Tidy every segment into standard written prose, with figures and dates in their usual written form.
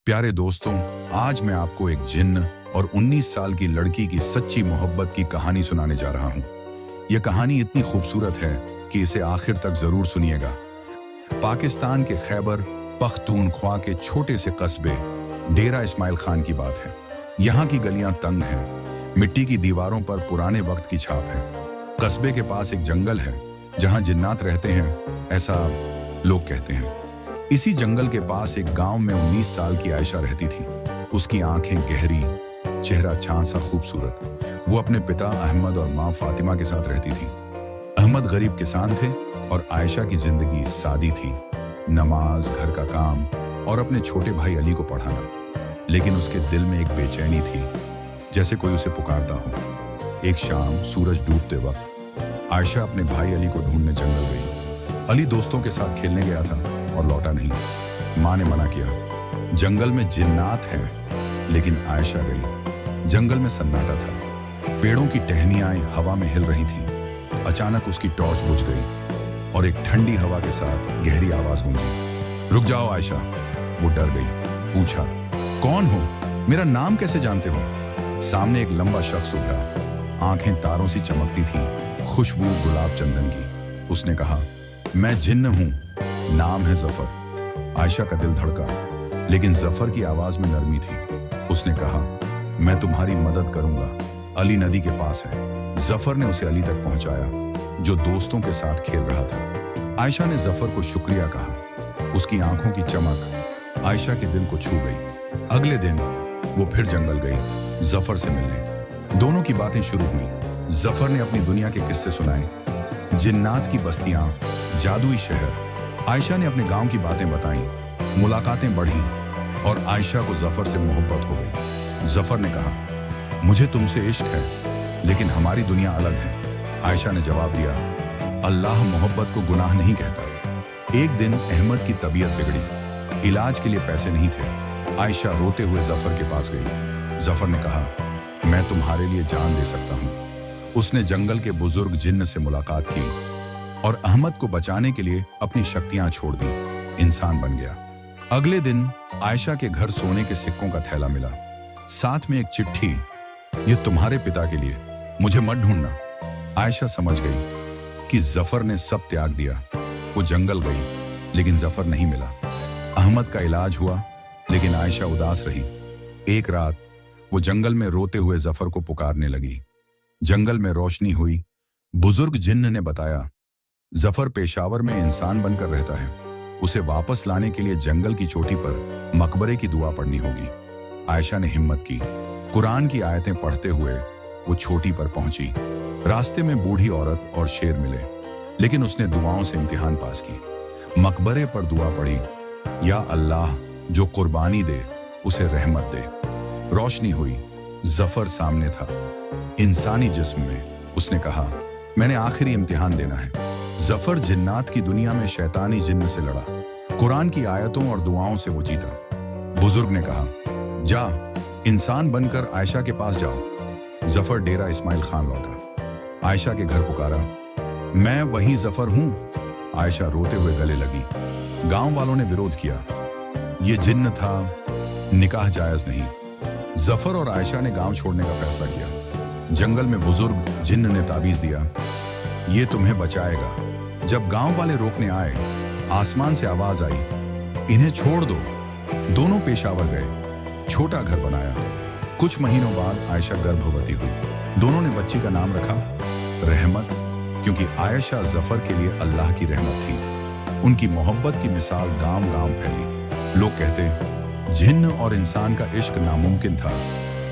प्यारे दोस्तों, आज मैं आपको एक जिन्न और 19 साल की लड़की की सच्ची मोहब्बत की कहानी सुनाने जा रहा हूँ। यह कहानी इतनी खूबसूरत है कि इसे आखिर तक जरूर सुनिएगा। पाकिस्तान के खैबर पख्तूनख्वा के छोटे से कस्बे डेरा इस्माइल खान की बात है। यहाँ की गलियां तंग हैं, मिट्टी की दीवारों पर पुराने वक्त की छाप है। कस्बे के पास एक जंगल है जहाँ जिन्नात रहते हैं, ऐसा लोग कहते हैं। इसी जंगल के पास एक गांव में 19 साल की आयशा रहती थी। उसकी आंखें गहरी, चेहरा चांद सा खूबसूरत। वो अपने पिता अहमद और माँ फातिमा के साथ रहती थी। अहमद गरीब किसान थे और आयशा की जिंदगी सादी थी, नमाज, घर का काम और अपने छोटे भाई अली को पढ़ाना। लेकिन उसके दिल में एक बेचैनी थी, जैसे कोई उसे पुकारता हो। एक शाम सूरज डूबते वक्त आयशा अपने भाई अली को ढूंढने जंगल गई। अली दोस्तों के साथ खेलने गया था और लौटा नहीं। माँ ने मना किया, जंगल में जिन्नात हैं। लेकिन आयशा गई। जंगल में सन्नाटा था, पेड़ों की टहनियां हवा में हिल रही थीं। अचानक उसकी टॉर्च बुझ गई और एक ठंडी हवा के साथ गहरी आवाज गूंजी, रुक जाओ आयशा। वो डर गई, पूछा, कौन हो? मेरा नाम कैसे जानते हो? सामने एक लंबा शख्स उभरा, आंखें तारों सी चमकती थीं, खुशबू गुलाब चंदन की। उसने कहा, मैं जिन्न हूं, नाम है जफर। आयशा का दिल धड़का, लेकिन जफर की आवाज में नरमी थी। उसने कहा, मैं तुम्हारी मदद करूंगा, अली नदी के पास है। जफर ने उसे अली तक पहुंचाया, जो दोस्तों के साथ खेल रहा था। आयशा ने जफर को शुक्रिया कहा। उसकी आंखों की चमक आयशा के दिल को छू गई। अगले दिन वो फिर जंगल गई जफर से मिलने। दोनों की बातें शुरू हुई। जफर ने अपनी दुनिया के किस्से सुनाए, जिन्नात की बस्तियां, जादुई शहर। आयशा ने अपने गांव की बातें बताईं। मुलाकातें बढ़ी और आयशा को जफर से मोहब्बत हो गई। जफर ने कहा, मुझे तुमसे इश्क है, लेकिन हमारी दुनिया अलग है। आयशा ने जवाब दिया, अल्लाह मोहब्बत को गुनाह नहीं कहता। एक दिन अहमद की तबीयत बिगड़ी, इलाज के लिए पैसे नहीं थे। आयशा रोते हुए जफर के पास गई। जफर ने कहा, मैं तुम्हारे लिए जान दे सकता हूँ। उसने जंगल के बुजुर्ग जिन्न से मुलाकात की और अहमद को बचाने के लिए अपनी शक्तियां छोड़ दी। इंसान बन गया। अगले दिन आयशा के घर सोने के सिक्कों का थैला मिला, साथ में एक चिट्ठी, ये तुम्हारे पिता के लिए, मुझे मत ढूंढना। आयशा समझ गई कि जफर ने सब त्याग दिया। वो जंगल गई, लेकिन जफर नहीं मिला। अहमद का इलाज हुआ, लेकिन आयशा उदास रही। एक रात वो जंगल में रोते हुए जफर को पुकारने लगी। जंगल में रोशनी हुई। बुजुर्ग जिन्न ने बताया, जफर पेशावर में इंसान बनकर रहता है। उसे वापस लाने के लिए जंगल की चोटी पर मकबरे की दुआ पढ़नी होगी। आयशा ने हिम्मत की। कुरान की आयतें पढ़ते हुए वो चोटी पर पहुंची। रास्ते में बूढ़ी औरत और शेर मिले, लेकिन उसने दुआओं से इम्तिहान पास की। मकबरे पर दुआ पढ़ी, या अल्लाह, जो कुर्बानी दे उसे रहमत दे। रोशनी हुई। जफर सामने था, इंसानी जिस्म में। उसने कहा, मैंने आखिरी इम्तिहान देना है। जफर जिन्नात की दुनिया में शैतानी जिन्न से लड़ा। कुरान की आयतों और दुआओं से वो जीता। बुजुर्ग ने कहा, जा, इंसान बनकर आयशा के पास जाओ। जफर डेरा इस्माइल खान लौटा। आयशा के घर पुकारा, मैं वही जफर हूं। आयशा रोते हुए गले लगी। गांव वालों ने विरोध किया, ये जिन्न था, निकाह जायज नहीं। जफर और आयशा ने गांव छोड़ने का फैसला किया। जंगल में बुजुर्ग जिन्न ने ताबीज दिया, ये तुम्हें बचाएगा। जब गांव वाले रोकने आए, आसमान से आवाज आई, इन्हें छोड़ दो। दोनों पेशावर गए, छोटा घर बनाया। कुछ महीनों बाद आयशा गर्भवती हुई। दोनों ने बच्ची का नाम रखा रहमत, क्योंकि आयशा जफर के लिए अल्लाह की रहमत थी। उनकी मोहब्बत की मिसाल गांव-गांव फैली। लोग कहते, जिन्न और इंसान का इश्क नामुमकिन था,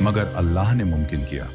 मगर अल्लाह ने मुमकिन किया।